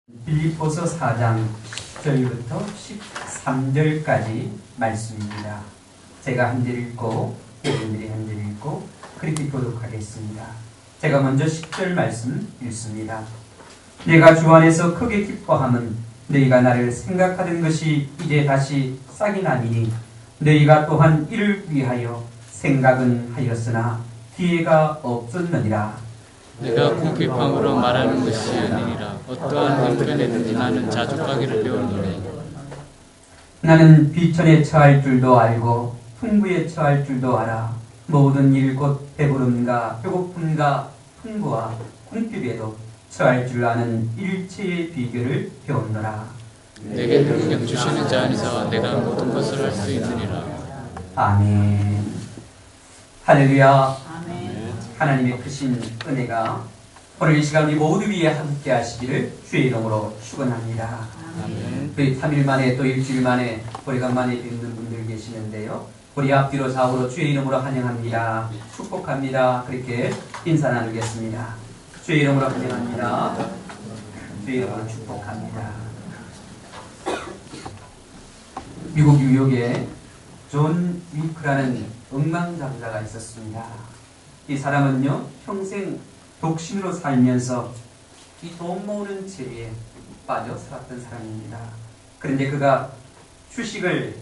빌립보서 4장 10절부터 13절까지 말씀입니다. 제가 한 절 읽고 여러분들이 한 절 읽고 그렇게 교독하겠습니다. 제가 먼저 10절 말씀 읽습니다. 내가 주 안에서 크게 기뻐함은 너희가 나를 생각하던 것이 이제 다시 싹이 나니니 너희가 또한 이를 위하여 생각은 하였으나 기회가 없었느니라. 내가 궁핍함으로 말하는 것이 아니니라. 어떠한 형편에든지 나는 자족하기를 배우노니 나는 비천에 처할 줄도 알고 풍부에 처할 줄도 알아. 모든 일 곧 배부름과 배고픔과 풍부와 궁핍에도 처할 줄 아는 일체의 비결을 배웠노라. 내게 능력 주시는 자 안에서 내가 모든 것을 할 수 있느니라. 아멘. 할렐루야. 하나님의 크신 은혜가 오늘 이 시간 우리 모두 위에 함께 하시기를 주의 이름으로 축원합니다. 우리 3일 만에 또 일주일 만에 오래간만에 뵙는 분들 계시는데요. 우리 앞뒤로 좌우로 주의 이름으로 환영합니다. 축복합니다. 그렇게 인사 나누겠습니다. 주의 이름으로 환영합니다. 주의 이름으로 축복합니다. 미국 뉴욕에 존 위크라는 억만장자가 있었습니다. 이 사람은요, 평생 독신으로 살면서 이 돈 모으는 재미에 빠져 살았던 사람입니다. 그런데 그가 주식을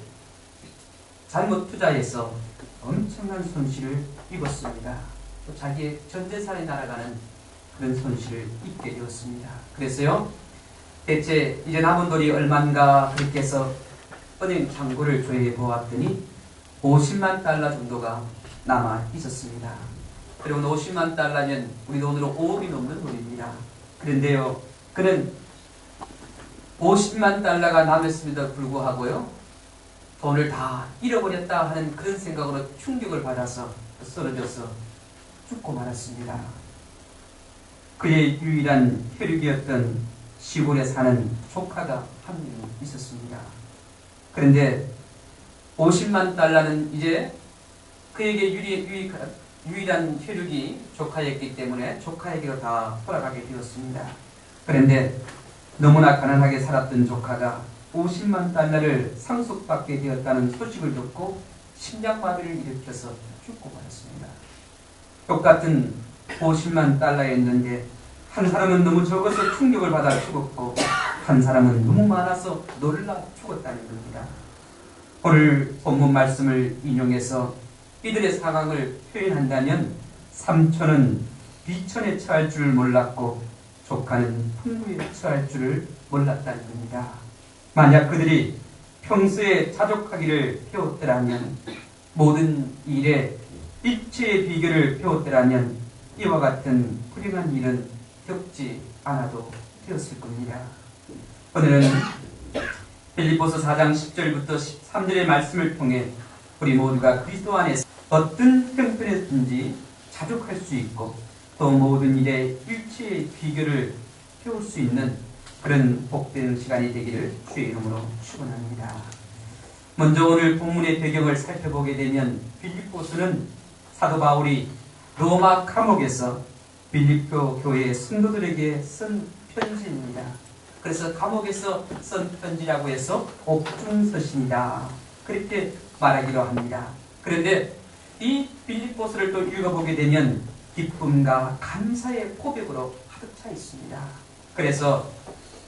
잘못 투자해서 엄청난 손실을 입었습니다. 또 자기의 전 재산이 날아가는 그런 손실을 입게 되었습니다. 그래서요, 대체 이제 남은 돈이 얼마인가 그렇게 해서 은행 잔고를 조회해 보았더니 50만 달러 정도가 남아 있었습니다. 그리고 50만 달러면 우리 돈으로 5억이 넘는 돈입니다. 그런데요, 그는 50만 달러가 남았음에도 불구하고요, 돈을 다 잃어버렸다 하는 그런 생각으로 충격을 받아서 쓰러져서 죽고 말았습니다. 그의 유일한 혈육이었던 시골에 사는 조카가 한 명 있었습니다. 그런데 50만 달러는 이제 그에게 유일한 혈육이 조카였기 때문에 조카에게로 다 돌아가게 되었습니다. 그런데 너무나 가난하게 살았던 조카가 50만 달러를 상속받게 되었다는 소식을 듣고 심장마비를 일으켜서 죽고 말았습니다. 똑같은 50만 달러였는데 한 사람은 너무 적어서 충격을 받아 죽었고 한 사람은 너무 많아서 놀라 죽었다는 겁니다. 오늘 본문 말씀을 인용해서 이들의 상황을 표현한다면 삼촌은 비천에 처할 줄 몰랐고 조카는 풍부에 처할 줄을 몰랐다는 겁니다. 만약 그들이 평소에 자족하기를 배웠더라면, 모든 일에 일체의 비결을 배웠더라면 이와 같은 훌륭한 일은 겪지 않아도 되었을 겁니다. 오늘은 빌립보서 4장 10절부터 13절의 말씀을 통해 우리 모두가 그리스도 안에서 어떤 형편에든지 자족할 수 있고 또 모든 일에 일체의 비결을 배울 수 있는 그런 복된 시간이 되기를 주의 이름으로 축원합니다. 먼저 오늘 본문의 배경을 살펴보게 되면 빌립보서는 사도 바울이 로마 감옥에서 빌립보 교회의 성도들에게 쓴 편지입니다. 그래서 감옥에서 쓴 편지라고 해서 옥중서신이다 그렇게 말하기로 합니다. 그런데 이 빌립보서를 또 읽어보게 되면 기쁨과 감사의 고백으로 가득 차 있습니다. 그래서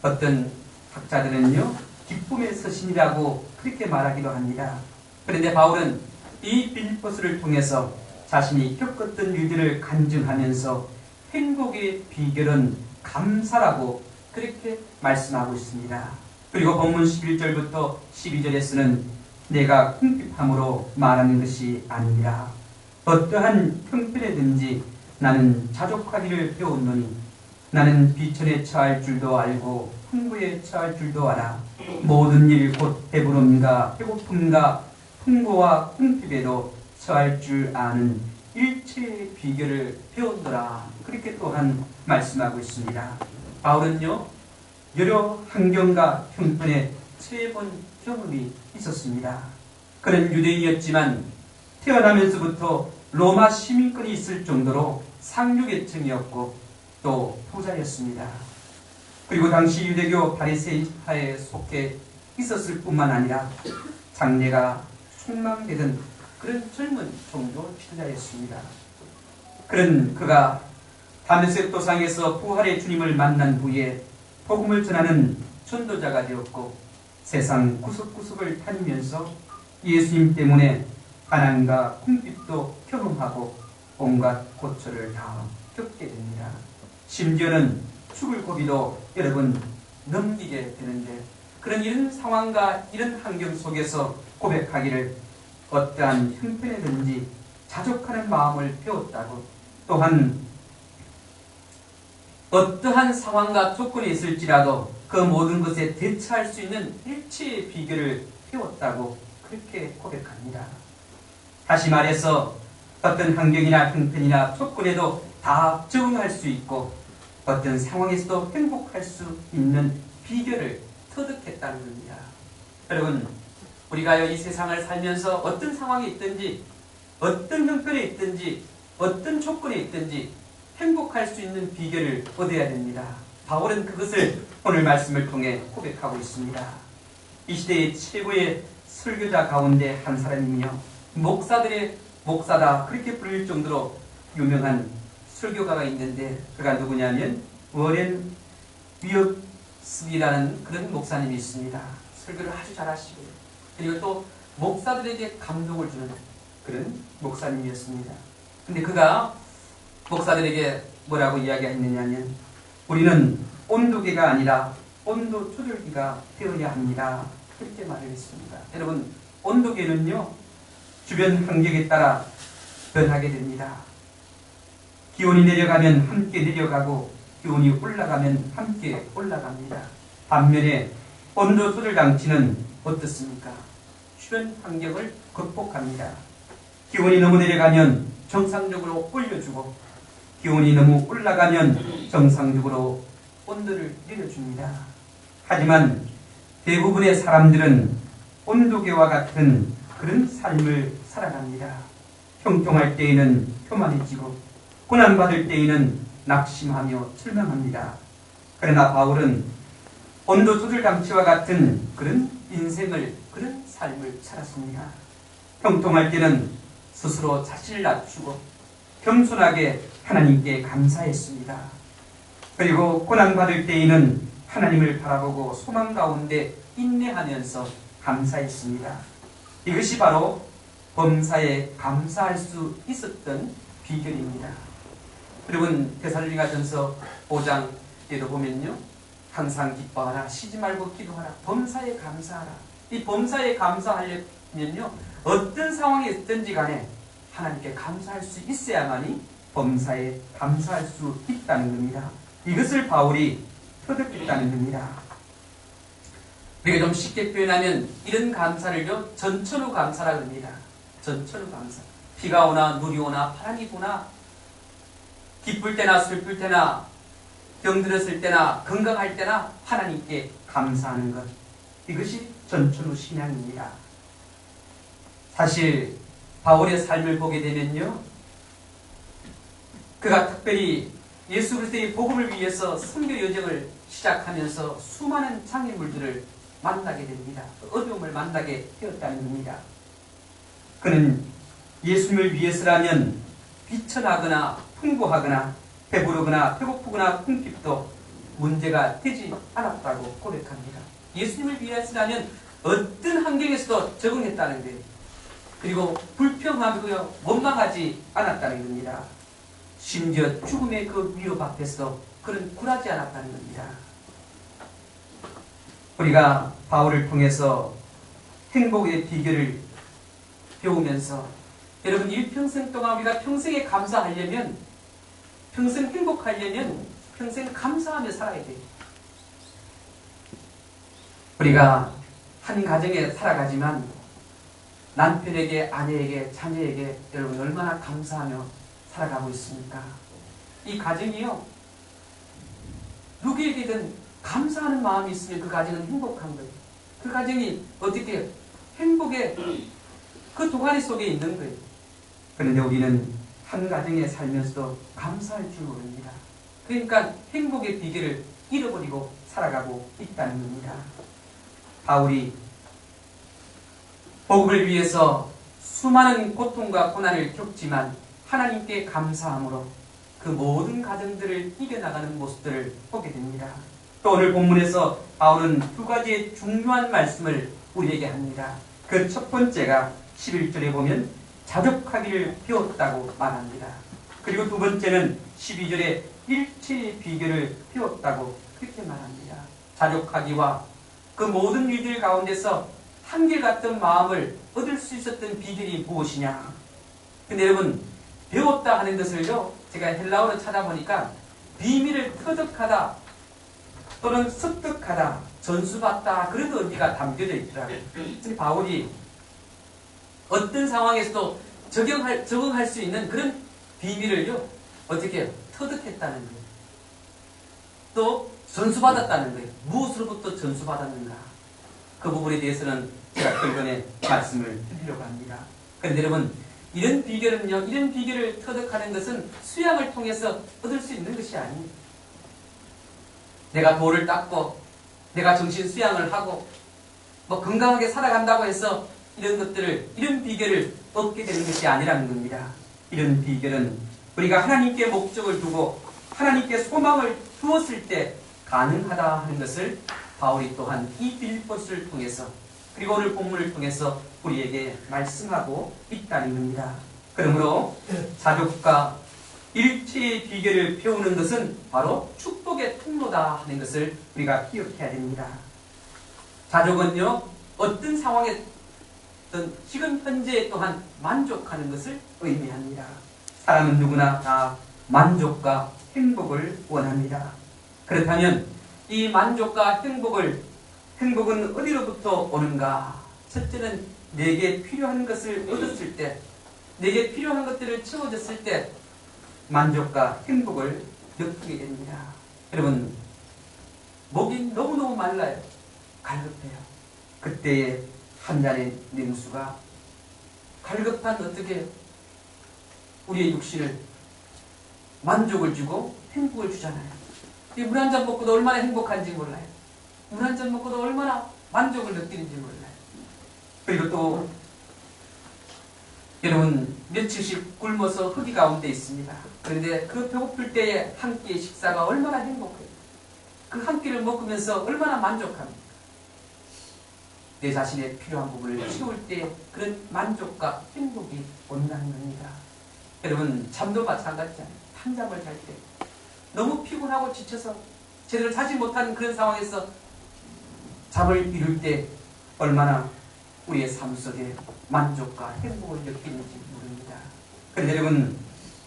어떤 학자들은요, 기쁨의 서신이라고 그렇게 말하기도 합니다. 그런데 바울은 이 빌립보서를 통해서 자신이 겪었던 일들을 간증하면서 행복의 비결은 감사라고 그렇게 말씀하고 있습니다. 그리고 본문 11절부터 12절에서는 내가 궁핍함으로 말하는 것이 아니라 어떠한 형편에든지 나는 자족하기를 배웠노니 나는 비천에 처할 줄도 알고 풍부에 처할 줄도 알아. 모든 일 곧 배부름과 배고픔과 풍부와 궁핍에도 처할 줄 아는 일체의 비결을 배웠노라. 그렇게 또한 말씀하고 있습니다. 바울은요, 여러 환경과 형편에 처해본 경험이 있었습니다. 그는 유대인이었지만 태어나면서부터 로마 시민권이 있을 정도로 상류계층이었고 또 부자였습니다. 그리고 당시 유대교 바리새파에 속해 있었을 뿐만 아니라 장래가 촉망되던 그런 젊은 종교 신자였습니다. 그런 그가 다메섹 도상에서 부활의 주님을 만난 후에 복음을 전하는 전도자가 되었고 세상 구석구석을 다니면서 예수님 때문에 가난과 궁핍도 경험하고 온갖 고초를 다 겪게 됩니다. 심지어는 죽을 고비도 여러 번 넘기게 되는데 그런 이런 상황과 이런 환경 속에서 고백하기를 어떠한 형편이든지 자족하는 마음을 배웠다고, 또한 어떠한 상황과 조건이 있을지라도 그 모든 것에 대처할 수 있는 일체의 비결을 배웠다고 그렇게 고백합니다. 다시 말해서 어떤 환경이나 형편이나 조건에도 다 적응할 수 있고 어떤 상황에서도 행복할 수 있는 비결을 터득했다는 겁니다. 여러분, 우리가 이 세상을 살면서 어떤 상황에 있든지 어떤 형편에 있든지 어떤 조건에 있든지 행복할 수 있는 비결을 얻어야 됩니다. 바울은 그것을 오늘 말씀을 통해 고백하고 있습니다. 이 시대의 최고의 설교자 가운데 한 사람이며 목사들의 목사다 그렇게 불릴 정도로 유명한 설교가가 있는데 그가 누구냐면 워렌 위어스비라는 그런 목사님이 있습니다. 설교를 아주 잘하시고 그리고 또 목사들에게 감동을 주는 그런 목사님이었습니다. 근데 그가 목사들에게 뭐라고 이야기했느냐면 우리는 온도계가 아니라 온도 조절기가 되어야 합니다. 그렇게 말을 했습니다. 여러분, 온도계는요 주변 환경에 따라 변하게 됩니다. 기온이 내려가면 함께 내려가고 기온이 올라가면 함께 올라갑니다. 반면에 온도 조절 장치는 어떻습니까? 주변 환경을 극복합니다. 기온이 너무 내려가면 정상적으로 올려주고 기온이 너무 올라가면 정상적으로 온도를 내려줍니다. 하지만 대부분의 사람들은 온도계와 같은 그런 삶을 살아갑니다. 형통할 때에는 교만해지고 고난받을 때에는 낙심하며 절망합니다. 그러나 바울은 온도 조절 장치와 같은 그런 인생을, 그런 삶을 살았습니다. 형통할 때는 스스로 자신을 낮추고 겸손하게 하나님께 감사했습니다. 그리고 고난받을 때에는 하나님을 바라보고 소망 가운데 인내하면서 감사했습니다. 이것이 바로 범사에 감사할 수 있었던 비결입니다. 여러분, 데살로니가전서 5장에도 보면요, 항상 기뻐하라, 쉬지 말고 기도하라, 범사에 감사하라. 이 범사에 감사하려면요 어떤 상황이 있든지 간에 하나님께 감사할 수 있어야만이 범사에 감사할 수 있다는 겁니다. 이것을 바울이 터득했다는 겁니다. 우리가 좀 쉽게 표현하면 이런 감사를요 전천후 감사라고 합니다. 전천후 감사. 비가 오나 물이 오나 바람이 부나 기쁠 때나 슬플 때나 병들었을 때나 건강할 때나 하나님께 감사하는 것, 이것이 전천후 신앙입니다. 사실 바울의 삶을 보게 되면요 그가 특별히 예수 그리스도의 복음을 위해서 선교 여정을 시작하면서 수많은 장애물들을 만나게 됩니다. 어려움을 만나게 되었다는 겁니다. 그는 예수님을 위해서라면 비천하거나 풍부하거나 배부르거나 배고프거나 궁핍도 문제가 되지 않았다고 고백합니다. 예수님을 위해서라면 어떤 환경에서도 적응했다는 거예요. 그리고 불평하며 원망하지 않았다는 겁니다. 심지어 죽음의 그 위협 앞에서도 그는 굴하지 않았다는 겁니다. 우리가 바울을 통해서 행복의 비결을 배우면서 여러분 일평생 동안 우리가 평생에 감사하려면, 평생 행복하려면 평생 감사하며 살아야 돼요. 우리가 한 가정에 살아가지만 남편에게, 아내에게, 자녀에게 여러분 얼마나 감사하며 살아가고 있습니까? 이 가정이요 누구에게든 감사하는 마음이 있으면 그 가정은 행복한 거예요. 그 가정이 어떻게 행복의 그 동아리 속에 있는 거예요. 그런데 우리는 한 가정에 살면서도 감사할 줄 모릅니다. 그러니까 행복의 비결을 잃어버리고 살아가고 있다는 겁니다. 바울이 복음을 위해서 수많은 고통과 고난을 겪지만 하나님께 감사함으로 그 모든 가정들을 이겨나가는 모습들을 보게 됩니다. 또 오늘 본문에서 바울은 두 가지의 중요한 말씀을 우리에게 합니다. 그 첫 번째가 11절에 보면 자족하기를 배웠다고 말합니다. 그리고 두 번째는 12절에 일체의 비결을 배웠다고 그렇게 말합니다. 자족하기와 그 모든 일들 가운데서 한결같은 마음을 얻을 수 있었던 비결이 무엇이냐? 근데 여러분, 배웠다 하는 것을요, 제가 헬라어로 찾아보니까 비밀을 터득하다 또는 습득하다, 전수받다 그런 의미가 담겨져 있더라고요. 바울이 어떤 상황에서도 적응할 수 있는 그런 비밀을요, 어떻게 터득했다는 거예요. 또 전수받았다는 거예요. 무엇으로부터 전수받았는가? 그 부분에 대해서는 제가 결론에 말씀을 드리려고 합니다. 그런데 여러분, 이런 비결은요, 이런 비결을 터득하는 것은 수양을 통해서 얻을 수 있는 것이 아니에요. 내가 돌을 닦고, 내가 정신 수양을 하고, 건강하게 살아간다고 해서 이런 비결을 얻게 되는 것이 아니라는 겁니다. 이런 비결은 우리가 하나님께 목적을 두고 하나님께 소망을 두었을 때 가능하다 하는 것을 바울이 또한 이 빌립보서를 통해서 그리고 오늘 본문을 통해서 우리에게 말씀하고 있다는 겁니다. 그러므로 자족과 일체의 비결을 배우는 것은 바로 축복의 통로다 하는 것을 우리가 기억해야 됩니다. 자족은요, 어떤 상황에든 지금 현재 또한 만족하는 것을 의미합니다. 사람은 누구나 다 만족과 행복을 원합니다. 그렇다면 이 만족과 행복은 어디로부터 오는가? 첫째는 내게 필요한 것을 얻었을 때, 내게 필요한 것들을 채워졌을 때 만족과 행복을 느끼게 됩니다. 여러분, 목이 너무너무 말라요. 갈급해요. 그때에 한 잔의 냉수가 갈급한 어떻게 우리의 육신을 만족을 주고 행복을 주잖아요. 이 물 한 잔 먹고도 얼마나 행복한지 몰라요. 물 한 잔 먹고도 얼마나 만족을 느끼는지 몰라요. 그리고 또 여러분, 며칠씩 굶어서 흙이 가운데 있습니다. 그런데 그 배고플 때에 한 끼의 식사가 얼마나 행복해요. 그 한 끼를 먹으면서 얼마나 만족합니까? 내 자신의 필요한 부분을 채울 때 그런 만족과 행복이 온다는 겁니다. 여러분, 잠도 마찬가지잖아요. 한잠을 잘 때 너무 피곤하고 지쳐서 제대로 자지 못하는 그런 상황에서 잠을 이룰 때 얼마나 우리의 삶 속에 만족과 행복을 느끼는지 모릅니다. 그런데 여러분,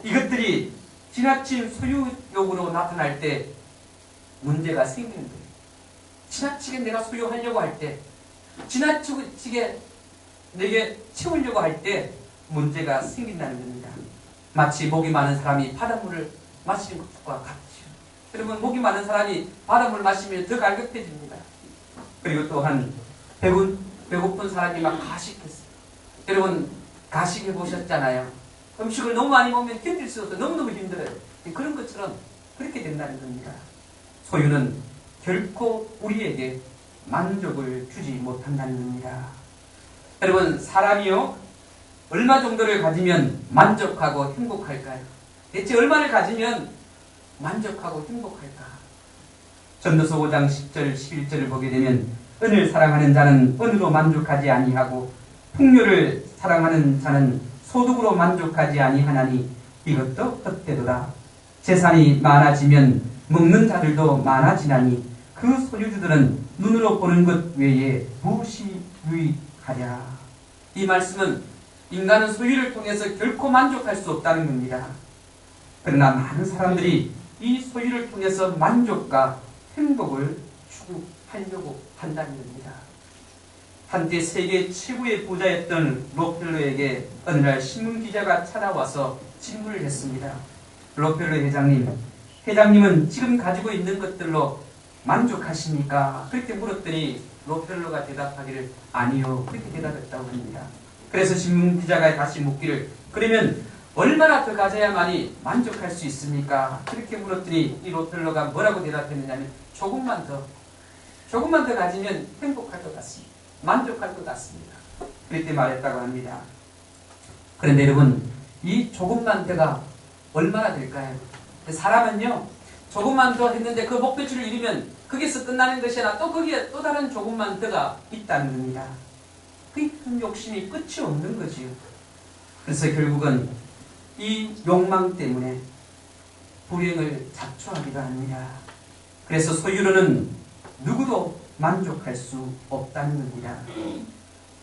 이것들이 지나친 소유욕으로 나타날 때 문제가 생기는 거예요. 지나치게 내가 소유하려고 할 때, 지나치게 내게 채우려고 할 때 문제가 생긴다는 겁니다. 마치 목이 많은 사람이 바닷물을 마시는 것과 같죠. 여러분, 목이 많은 사람이 바닷물 마시면 더 갈급해집니다. 그리고 또한 배고픈 사람이 막 가식했어요. 여러분, 가식해 보셨잖아요. 음식을 너무 많이 먹으면 견딜 수 없어서 너무너무 힘들어요. 그런 것처럼 그렇게 된다는 겁니다. 소유는 결코 우리에게 만족을 주지 못한다는 겁니다. 여러분, 사람이요, 얼마 정도를 가지면 만족하고 행복할까요? 대체 얼마를 가지면 만족하고 행복할까? 전도서 5장 10절 11절을 보게 되면 은을 사랑하는 자는 은으로 만족하지 아니하고 풍요를 사랑하는 자는 소득으로 만족하지 아니하나니 이것도 헛되도다. 재산이 많아지면 먹는 자들도 많아지나니 그 소유주들은 눈으로 보는 것 외에 무엇이 유익하랴. 이 말씀은 인간은 소유를 통해서 결코 만족할 수 없다는 겁니다. 그러나 많은 사람들이 이 소유를 통해서 만족과 행복을 추구하려고 한다는 겁니다. 한때 세계 최고의 부자였던 록펠러에게 어느 날 신문기자가 찾아와서 질문을 했습니다. 록펠러 회장님은 지금 가지고 있는 것들로 만족하십니까? 그렇게 물었더니 록펠러가 대답하기를 아니요, 그렇게 대답했다고 합니다. 그래서 신문기자가 다시 묻기를 그러면 얼마나 더 가져야만이 만족할 수 있습니까? 그렇게 물었더니 이 록펠러가 뭐라고 대답했느냐면 조금만 더, 조금만 더 가지면 행복할 것 같습니다. 만족할 것 같습니다. 그렇게 말했다고 합니다. 그런데 여러분, 이 조금만 더가 얼마나 될까요? 사람은요, 조금만 더 했는데 그 목표치를 이루면 거기서 끝나는 것이 아니라 또 거기에 또 다른 조금만 더가 있다는 겁니다. 그 욕심이 끝이 없는 거지요. 그래서 결국은 이 욕망 때문에 불행을 자초하기도 합니다. 그래서 소유로는 누구도 만족할 수 없다는 겁니다.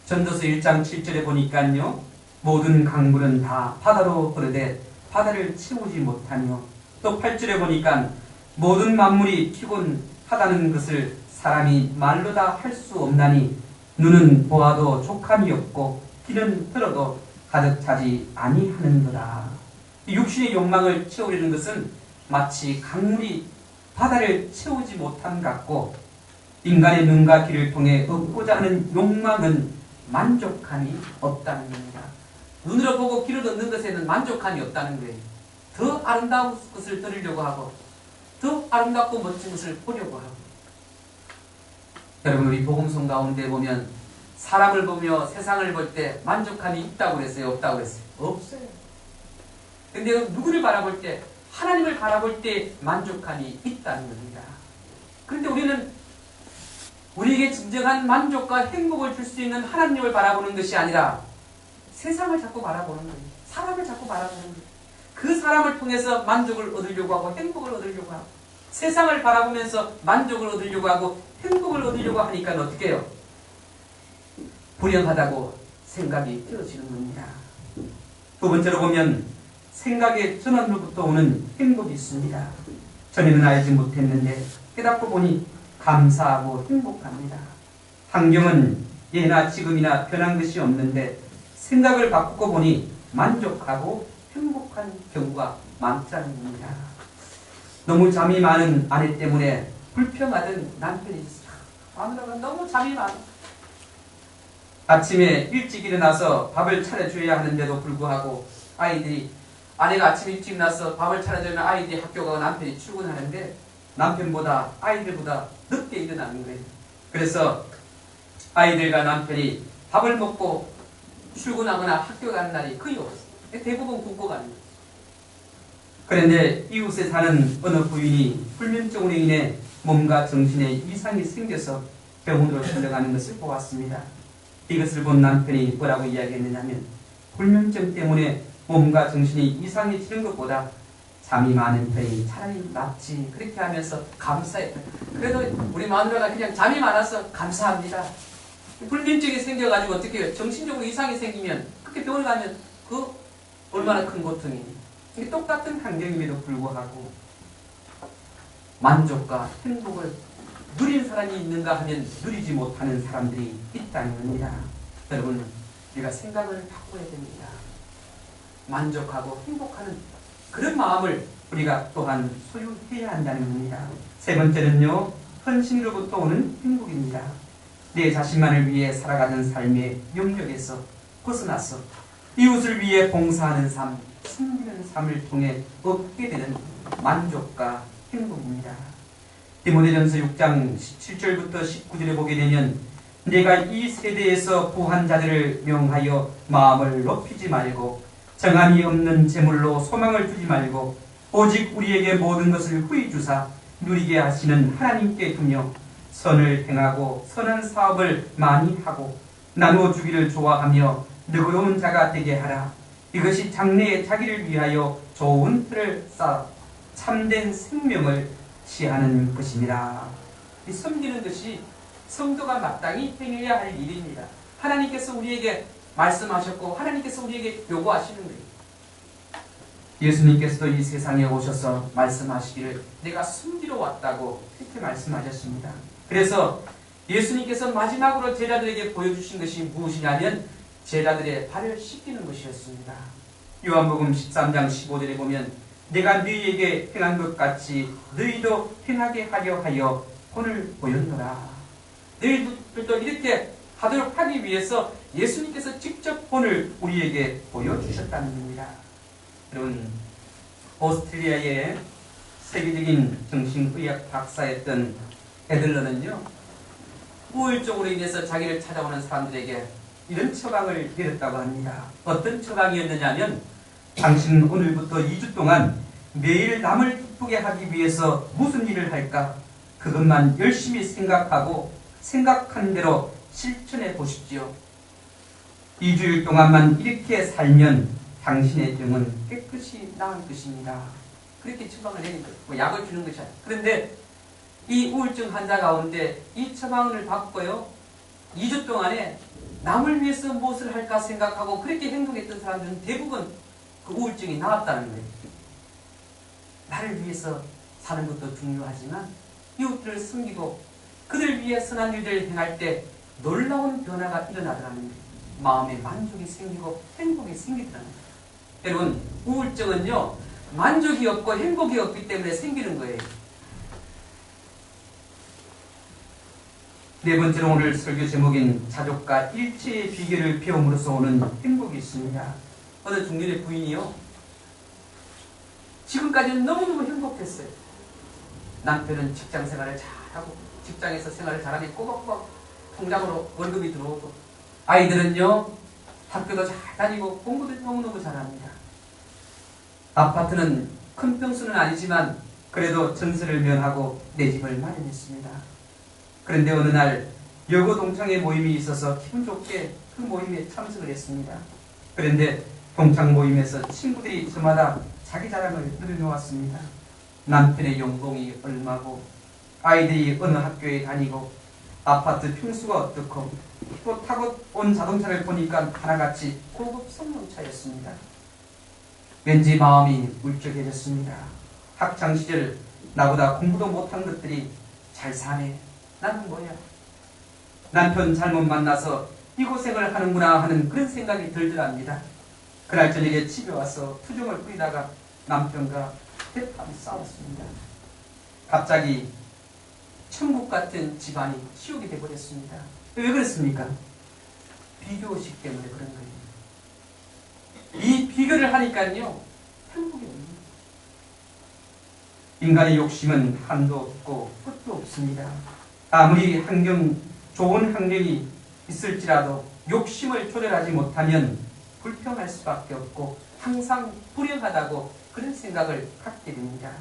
전도서 1장 7절에 보니까요, 모든 강물은 다 바다로 흐르되 바다를 채우지 못하며, 또 8절에 보니까 모든 만물이 피곤하다는 것을 사람이 말로 다 할 수 없나니 눈은 보아도 족함이 없고 귀는 들어도 가득 차지 아니하는도다. 육신의 욕망을 채우려는 것은 마치 강물이 바다를 채우지 못함 같고, 인간의 눈과 귀를 통해 얻고자 하는 욕망은 만족함이 없다는 겁니다. 눈으로 보고 귀로 듣는 것에는 만족함이 없다는 거예요. 더 아름다운 것을 들으려고 하고 더 아름답고 멋진 것을 보려고 하고. 여러분, 우리 복음성 가운데 보면 사람을 보며 세상을 볼 때 만족함이 있다고 그랬어요? 없다고 그랬어요? 없어요. 근데 누구를 바라볼 때, 하나님을 바라볼 때 만족함이 있다는 겁니다. 그런데 우리는 우리에게 진정한 만족과 행복을 줄 수 있는 하나님을 바라보는 것이 아니라 세상을 자꾸 바라보는 거예요. 사람을 자꾸 바라보는 거예요. 그 사람을 통해서 만족을 얻으려고 하고 행복을 얻으려고 하고, 세상을 바라보면서 만족을 얻으려고 하고 행복을 얻으려고 하니까 어떻게 해요? 불행하다고 생각이 되어지는 겁니다. 두 번째로 보면 생각의 전환으로부터 오는 행복이 있습니다. 전에는 알지 못했는데 깨닫고 보니 감사하고 행복합니다. 환경은 예나 지금이나 변한 것이 없는데 생각을 바꾸고 보니 만족하고 행복한 경우가 많다는 겁니다. 너무 잠이 많은 아내 때문에 불평하던 남편이 있어요. 마누라가 너무 잠이 많아. 아침에 일찍 일어나서 밥을 차려줘야 하는데도 불구하고 아내가 아침 일찍 나서 밥을 차려주면 아이들이 학교 가고 남편이 출근하는데 남편보다 아이들보다 늦게 일어나는 거예요. 그래서 아이들과 남편이 밥을 먹고 출근하거나 학교 가는 날이 거의 없어요. 대부분 굶고 가는 거예요. 그런데 이웃에 사는 어느 부인이 불면증으로 인해 몸과 정신에 이상이 생겨서 병원으로 들려가는 것을 보았습니다. 이것을 본 남편이 뭐라고 이야기했느냐면, 불면증 때문에 몸과 정신이 이상해지는 것보다 잠이 많은 편이 차라리 낫지, 그렇게 하면서 감사했다. 그래도 우리 마누라가 그냥 잠이 많아서 감사합니다. 불면증이 생겨가지고 어떻게 해요? 정신적으로 이상이 생기면 그렇게 병원에 가면 그 얼마나 큰 고통이니. 이게 똑같은 환경임에도 불구하고 만족과 행복을 누린 사람이 있는가 하면 누리지 못하는 사람들이 있다는 겁니다. 여러분, 우리가 생각을 바꿔야 됩니다. 만족하고 행복하는 그런 마음을 우리가 또한 소유해야 한다는 겁니다. 세 번째는요, 헌신으로부터 오는 행복입니다. 내 자신만을 위해 살아가는 삶의 영역에서 벗어나서 이웃을 위해 봉사하는 삶, 섬기는 삶을 통해 얻게 되는 만족과 행복입니다. 디모데전서 6장 17절부터 19절에 보게 되면, 내가 이 세대에서 부한 자들을 명하여 마음을 높이지 말고 정함이 없는 재물로 소망을 두지 말고 오직 우리에게 모든 것을 후히 주사 누리게 하시는 하나님께 두며 선을 행하고 선한 사업을 많이 하고 나누어 주기를 좋아하며 너그러운 자가 되게 하라. 이것이 장래에 자기를 위하여 좋은 틀을 쌓아 참된 생명을 취하는 것입니다. 이 섬기는 것이 성도가 마땅히 행해야 할 일입니다. 하나님께서 우리에게 말씀하셨고 하나님께서 우리에게 요구하시는 거예요. 예수님께서도 이 세상에 오셔서 말씀하시기를 내가 섬기러 왔다고 그렇게 말씀하셨습니다. 그래서 예수님께서 마지막으로 제자들에게 보여주신 것이 무엇이냐면 제자들의 발을 씻기는 것이었습니다. 요한복음 13장 15절에 보면 내가 너희에게 행한 것 같이 너희도 행하게 하려 하여 본을 보였노라. 너희들도 이렇게 하도록 하기 위해서 예수님께서 직접 본을 우리에게 보여주셨다는 겁니다. 여러분, 오스트리아의 세계적인 정신의학 박사였던 애들러는요, 우울증으로 인해서 자기를 찾아오는 사람들에게 이런 처방을 내렸다고 합니다. 어떤 처방이었느냐면 당신 오늘부터 2주 동안 매일 남을 기쁘게 하기 위해서 무슨 일을 할까? 그것만 열심히 생각하고 생각하는 대로 실천해 보십시오. 2주일 동안만 이렇게 살면 당신의 병은 깨끗이 나을 것입니다. 그렇게 처방을 내니까 뭐 약을 주는 것이 아니라. 그런데 이 우울증 환자 가운데 이 처방을 받고요, 2주 동안에 남을 위해서 무엇을 할까 생각하고 그렇게 행동했던 사람들은 대부분 그 우울증이 나았다는 거예요. 나를 위해서 사는 것도 중요하지만 이웃들을 섬기고 그들 위해 선한 일들을 행할 때 놀라운 변화가 일어나더라는 거예요. 마음에 만족이 생기고 행복이 생기더라는 거예요. 여러분, 우울증은요, 만족이 없고 행복이 없기 때문에 생기는 거예요. 네 번째로 오늘 설교 제목인 자족과 일체의 비결을 배움으로써 오는 행복이 있습니다. 어느 중년의 부인이요, 지금까지는 너무너무 행복했어요. 남편은 직장 생활을 잘하고 직장에서 생활을 잘하니 꼬박꼬박 통장으로 월급이 들어오고, 아이들은요 학교도 잘 다니고 공부도 너무너무 잘합니다. 아파트는 큰 평수는 아니지만 그래도 전세를 면하고 내 집을 마련했습니다. 그런데 어느 날 여고 동창회 모임이 있어서 기분 좋게 그 모임에 참석을 했습니다. 그런데 동창 모임에서 친구들이 저마다 자기 자랑을 늘어놓았습니다. 남편의 연봉이 얼마고, 아이들이 어느 학교에 다니고, 아파트 평수가 어떻고, 또 타고 온 자동차를 보니까 하나같이 고급 성능차였습니다. 왠지 마음이 울적해졌습니다. 학창시절 나보다 공부도 못한 것들이 잘 사네. 나는 뭐야? 남편 잘못 만나서 이 고생을 하는구나 하는 그런 생각이 들더랍니다. 그날 저녁에 집에 와서 투정을 부리다가 남편과 대판 싸웠습니다. 갑자기 천국 같은 집안이 지옥이 되어버렸습니다. 왜 그랬습니까? 비교의식 때문에 그런 거예요. 이 비교를 하니까요, 행복이 없는 거예요. 인간의 욕심은 한도 없고 끝도 없습니다. 아무리 좋은 환경이 있을지라도 욕심을 조절하지 못하면 불평할 수밖에 없고 항상 불행하다고 그런 생각을 갖게 됩니다.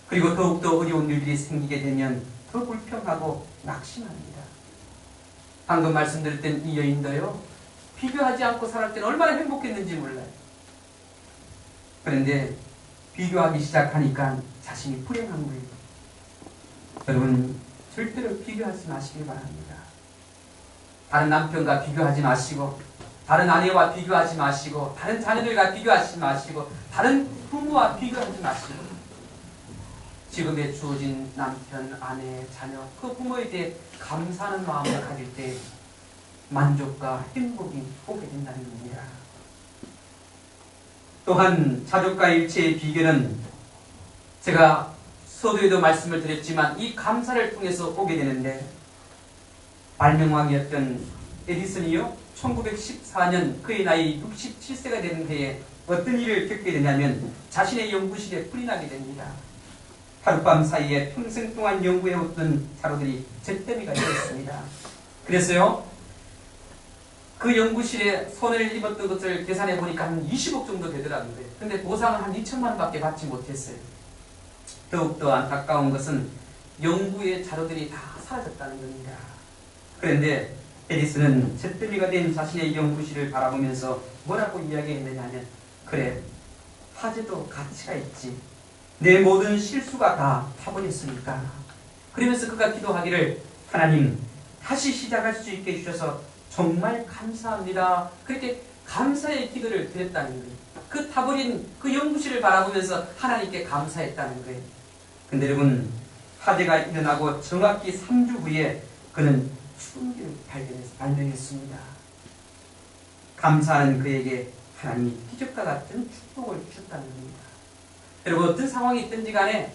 그리고 더욱더 어려운 일들이 생기게 되면 더 불평하고 낙심합니다. 방금 말씀드렸던 이 여인도요, 비교하지 않고 살았을 때는 얼마나 행복했는지 몰라요. 그런데 비교하기 시작하니까 자신이 불행한 거예요. 여러분, 절대로 비교하지 마시기 바랍니다. 다른 남편과 비교하지 마시고, 다른 아내와 비교하지 마시고, 다른 자녀들과 비교하지 마시고, 다른 부모와 비교하지 마시고, 지금에 주어진 남편, 아내, 자녀, 그 부모에 대해 감사하는 마음을 가질 때 만족과 행복이 오게 된다는 겁니다. 또한 자족과 일체의 비결은 제가 서두에도 말씀을 드렸지만 이 감사를 통해서 오게 되는데, 발명왕이었던 에디슨이요, 1914년 그의 나이 67세가 되는 해에 어떤 일을 겪게 되냐면 자신의 연구실에 불이 나게 됩니다. 하룻밤 사이에 평생 동안 연구해왔던 자료들이 잿더미가 되었습니다. 그래서요, 그 연구실에 손해를 입었던 것을 계산해 보니까 한 20억 정도 되더라고요. 근데 보상은 한 2천만 원밖에 받지 못했어요. 더욱더 안타까운 것은 연구의 자료들이 다 사라졌다는 겁니다. 그런데 에디슨은 잿더미가 된 자신의 연구실을 바라보면서 뭐라고 이야기했느냐면, 그래, 화재도 가치가 있지. 내 모든 실수가 다 타버렸으니까. 그러면서 그가 기도하기를, 하나님, 다시 시작할 수 있게 해주셔서 정말 감사합니다. 그렇게 감사의 기도를 드렸다는 거예요. 그 타버린 그 연구실을 바라보면서 하나님께 감사했다는 거예요. 근데 여러분, 화재가 일어나고 정확히 3주 후에 그는 추운기를 발명했습니다. 감사하는 그에게 하나님이 기적과 같은 축복을 주셨다는 겁니다. 여러분, 어떤 상황이 있든지 간에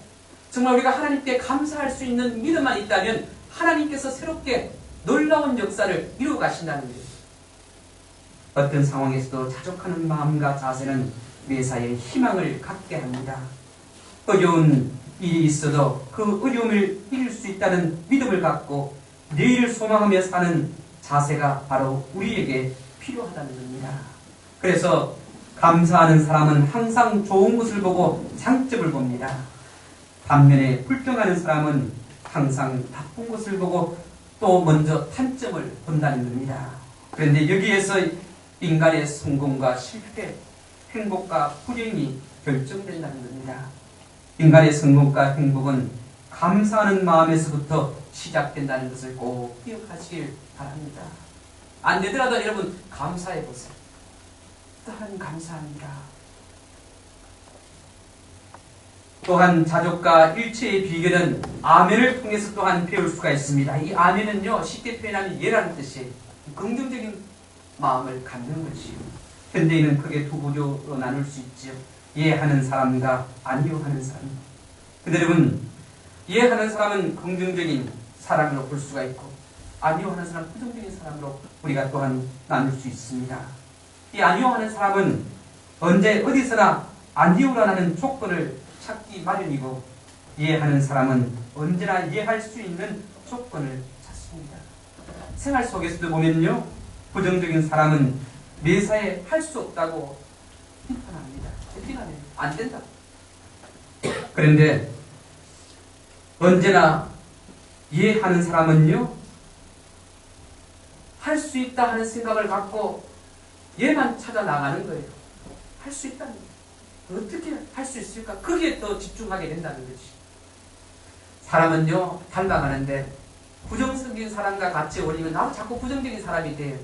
정말 우리가 하나님께 감사할 수 있는 믿음만 있다면 하나님께서 새롭게 놀라운 역사를 이루어 가신다는 거예요. 어떤 상황에서도 자족하는 마음과 자세는 매사에 희망을 갖게 합니다. 어려운 일이 있어도 그 어려움을 이길 수 있다는 믿음을 갖고 내일을 소망하며 사는 자세가 바로 우리에게 필요하다는 겁니다. 그래서 감사하는 사람은 항상 좋은 것을 보고 장점을 봅니다. 반면에 불평하는 사람은 항상 나쁜 것을 보고 또 먼저 단점을 본다는 겁니다. 그런데 여기에서 인간의 성공과 실패, 행복과 불행이 결정된다는 겁니다. 인간의 성공과 행복은 감사하는 마음에서부터 시작된다는 것을 꼭 기억하시길 바랍니다. 안 되더라도 여러분 감사해 보세요. 또한 감사합니다. 또한 자족과 일체의 비결은 아멘을 통해서 또한 배울 수가 있습니다. 이 아멘은요, 쉽게 표현하면 예라는 뜻이에요. 긍정적인 마음을 갖는 것이요. 현대인은 크게 두 부류로 나눌 수 있죠. 예하는 사람과 아니요 하는 사람. 근데 여러분, 예하는 사람은 긍정적인 사람으로 볼 수가 있고, 아니요 하는 사람은 부정적인 사람으로 우리가 또한 나눌 수 있습니다. 이 아니요 하는 사람은 언제 어디서나 아니요라는 조건을 찾기 마련이고, 이해하는 사람은 언제나 이해할 수 있는 조건을 찾습니다. 생활 속에서도 보면요, 부정적인 사람은 매사에 할 수 없다고 비판합니다. 비판해요. 안 된다. 그런데 언제나 이해하는 사람은요, 할 수 있다 하는 생각을 갖고 얘만 찾아 나가는 거예요. 할 수 있다는 거예요. 어떻게 할 수 있을까? 거기에 또 집중하게 된다는 거지. 사람은요, 닮아가는데 부정적인 사람과 같이 어울리면 나도 자꾸 부정적인 사람이 돼요.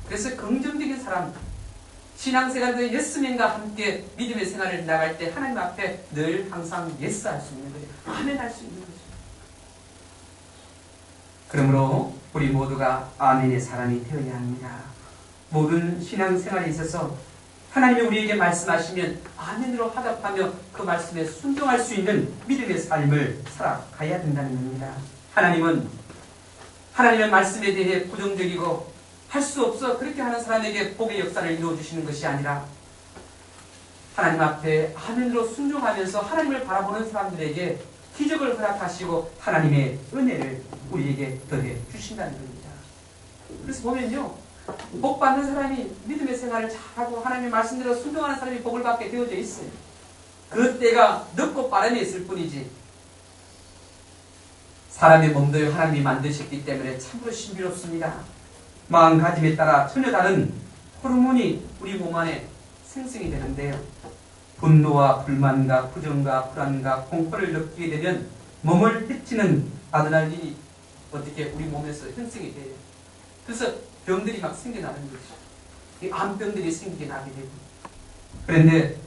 그래서 긍정적인 사람, 신앙생활도 예스맨과 함께 믿음의 생활을 나갈 때 하나님 앞에 늘 항상 예스 할 수 있는 거예요. 아멘 할 수 있는 거죠. 그러므로 우리 모두가 아멘의 사람이 되어야 합니다. 모든 신앙생활에 있어서 하나님이 우리에게 말씀하시면 아멘으로 화답하며 그 말씀에 순종할 수 있는 믿음의 삶을 살아가야 된다는 겁니다. 하나님은 하나님의 말씀에 대해 부정적이고 할 수 없어 그렇게 하는 사람에게 복의 역사를 이루어주시는 것이 아니라 하나님 앞에 아멘으로 순종하면서 하나님을 바라보는 사람들에게 기적을 허락하시고 하나님의 은혜를 우리에게 더해 주신다는 겁니다. 그래서 보면요, 복 받는 사람이 믿음의 생활을 잘하고 하나님의 말씀대로 순종하는 사람이 복을 받게 되어져 있어요. 그 때가 늦고 빠름에 있을 뿐이지 사람의 몸도 하나님이 만드셨기 때문에 참으로 신비롭습니다. 마음가짐에 따라 전혀 다른 호르몬이 우리 몸 안에 생성이 되는데요, 분노와 불만과 부정과 불안과 공포를 느끼게 되면 몸을 해치는 아드레날린이 어떻게 우리 몸에서 형성이 돼요. 그래서 병들이 막 생겨나는 거죠. 암병들이 생기게 나게 되고. 그런데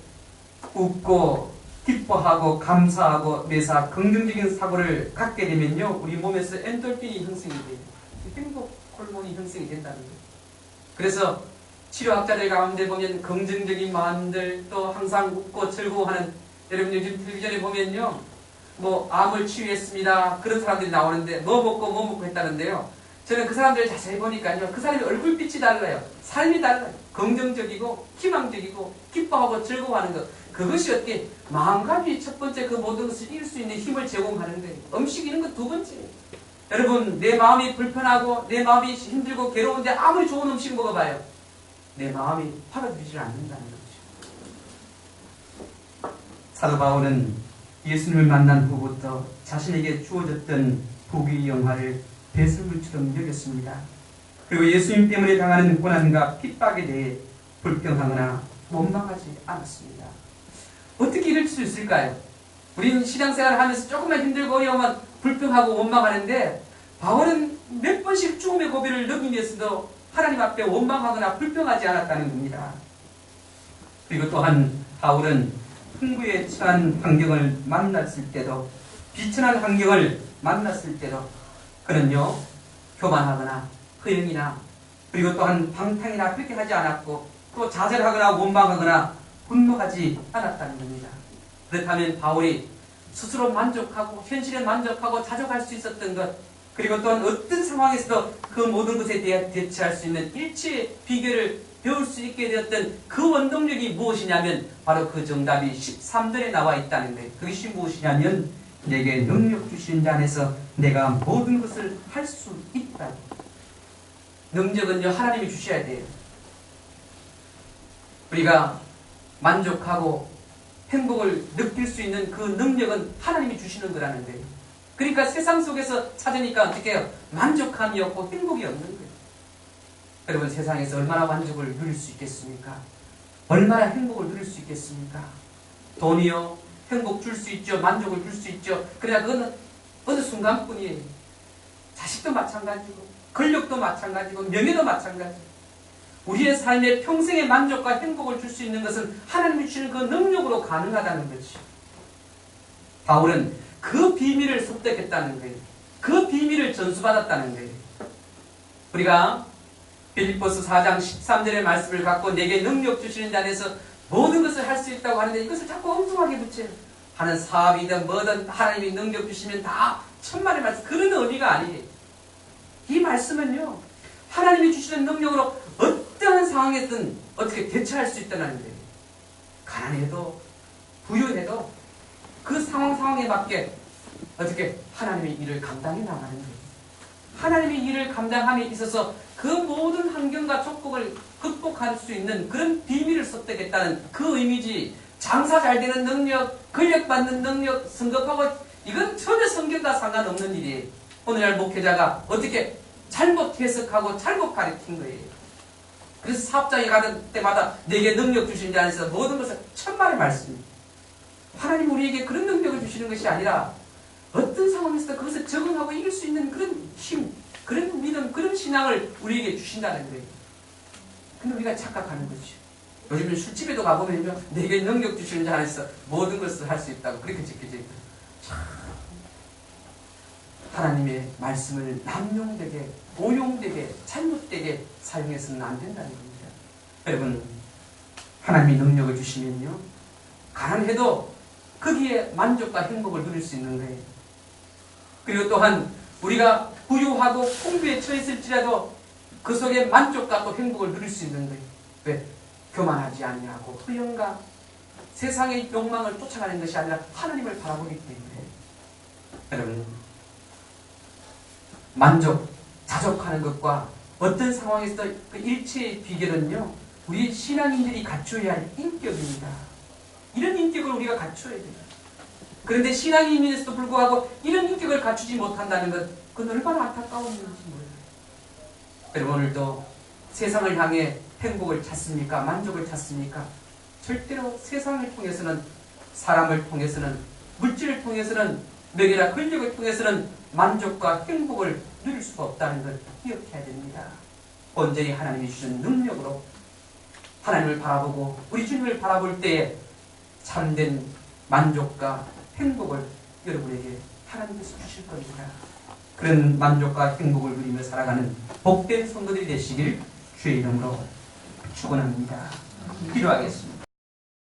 웃고 기뻐하고 감사하고 매사 긍정적인 사고를 갖게 되면요, 우리 몸에서 엔돌핀이 형성이 돼요. 행복 호르몬이 형성이 된다는 거예요. 그래서 치료학자들 가운데 보면 긍정적인 마음들, 또 항상 웃고 즐거워하는, 여러분 요즘 텔레비전에 보면요, 뭐 암을 치유했습니다 그런 사람들이 나오는데 뭐 먹고 했다는데요, 저는 그 사람들을 자세히 보니까요, 그 사람의 얼굴빛이 달라요. 삶이 달라요. 긍정적이고 희망적이고 기뻐하고 즐거워하는 것, 그것이 어떻게 마음가짐이 첫 번째 그 모든 것을 이길 수 있는 힘을 제공하는 거예요. 음식 이런 건 두 번째예요. 여러분, 내 마음이 불편하고 내 마음이 힘들고 괴로운데 아무리 좋은 음식 먹어봐요, 내 마음이 받아들이지 않는다는 거죠. 사도 바울은 예수님을 만난 후부터 자신에게 주어졌던 복의 영화를 배설물처럼 여겼습니다. 그리고 예수님 때문에 당하는 고난과 핍박에 대해 불평하거나 원망하지 않았습니다. 어떻게 이럴 수 있을까요? 우리는 신앙생활을 하면서 조금만 힘들고 어려우면 불평하고 원망하는데, 바울은 몇 번씩 죽음의 고비를 넘기면서도 하나님 앞에 원망하거나 불평하지 않았다는 겁니다. 그리고 또한 바울은 풍부에 처한 환경을 만났을 때도, 비천한 환경을 만났을 때도 그는요, 교만하거나 허영이나 그리고 또한 방탕이나 그렇게 하지 않았고, 또 좌절하거나 원망하거나 분노하지 않았다는 겁니다. 그렇다면 바울이 스스로 만족하고 현실에 만족하고 자족할 수 있었던 것, 그리고 또한 어떤 상황에서도 그 모든 것에 대해 대처할 수 있는 일치의 비결을 배울 수 있게 되었던 그 원동력이 무엇이냐면 바로 그 정답이 13절에 나와 있다는 거예요. 그것이 무엇이냐면 내게 능력 주시는 자 안에서 내가 모든 것을 할 수 있다. 능력은요, 하나님이 주셔야 돼요. 우리가 만족하고 행복을 느낄 수 있는 그 능력은 하나님이 주시는 거라는 거예요. 그러니까 세상 속에서 찾으니까 어떻게 해요? 만족함이 없고 행복이 없는 거예요. 여러분, 세상에서 얼마나 만족을 누릴 수 있겠습니까? 얼마나 행복을 누릴 수 있겠습니까? 돈이요, 행복 줄 수 있죠. 만족을 줄 수 있죠. 그러나 그거는 어느 순간뿐이에요. 자식도 마찬가지고, 권력도 마찬가지고, 명예도 마찬가지고. 우리의 삶에 평생의 만족과 행복을 줄 수 있는 것은 하나님이 주시는 그 능력으로 가능하다는 거죠. 바울은 그 비밀을 습득했다는 거예요. 그 비밀을 전수받았다는 거예요. 우리가 빌립보서 4장 13절의 말씀을 갖고 내게 능력 주시는 자 안에서 모든 것을 할 수 있다고 하는데 이것을 자꾸 엉뚱하게 붙여요. 하는 사업이든 뭐든 하나님이 능력 주시면 다 천만의 말씀, 그런 의미가 아니에요. 이 말씀은요, 하나님이 주시는 능력으로 어떠한 상황에든 어떻게 대처할 수 있다는 거예요. 가난해도 부유해도 그 상황에 맞게 어떻게 하나님의 일을 감당해 나가는 거예요. 하나님의 일을 감당함에 있어서 그 모든 환경과 조건을 극복할 수 있는 그런 비밀을 습득했다는 그 의미지, 장사 잘 되는 능력, 권력받는 능력, 성급하고, 이건 전혀 성경과 상관없는 일이에요. 오늘날 목회자가 어떻게 잘못 해석하고 잘못 가르친 거예요. 그래서 사업장에 가는 때마다 내게 능력 주신 자 안에서 모든 것을 천만의 말씀입니다. 하나님 우리에게 그런 능력을 주시는 것이 아니라 어떤 상황에서도 그것을 적응하고 이길 수 있는 그런 힘, 그런 믿음, 그런 신앙을 우리에게 주신다는 거예요. 근데 우리가 착각하는 거죠. 요즘은 술집에도 가보면요, 내게 능력 주시는 자 안에서 모든 것을 할 수 있다고 그렇게 적혀져 있다. 하나님의 말씀을 남용되게, 오용되게, 잘못되게 사용해서는 안 된다는 겁니다. 여러분, 하나님이 능력을 주시면요, 가난해도 거기에 만족과 행복을 누릴 수 있는 거예요. 그리고 또한 우리가 부유하고 풍부에 처했을지라도 그 속에 만족과 또 행복을 누릴 수 있는 거예요. 왜? 교만하지 아니하고 후련과 세상의 욕망을 쫓아가는 것이 아니라 하나님을 바라보기 때문에. 여러분, 만족, 자족하는 것과 어떤 상황에서도 그 일체의 비결은요, 우리 신앙인들이 갖춰야 할 인격입니다. 이런 인격을 우리가 갖춰야 돼요. 그런데 신앙인임에도 불구하고 이런 인격을 갖추지 못한다는 것, 그건 얼마나 안타까운 일인지 몰라요. 여러분, 오늘도 세상을 향해 행복을 찾습니까? 만족을 찾습니까? 절대로 세상을 통해서는, 사람을 통해서는, 물질을 통해서는, 명예나 권력을 통해서는 만족과 행복을 누릴 수가 없다는 걸 기억해야 됩니다. 온전히 하나님이 주신 능력으로 하나님을 바라보고 우리 주님을 바라볼 때에 참된 만족과 행복을 여러분에게 하나님께서 주실 겁니다. 그런 만족과 행복을 누리며 살아가는 복된 성도들이 되시길 주의 이름으로 축원합니다. 기도하겠습니다.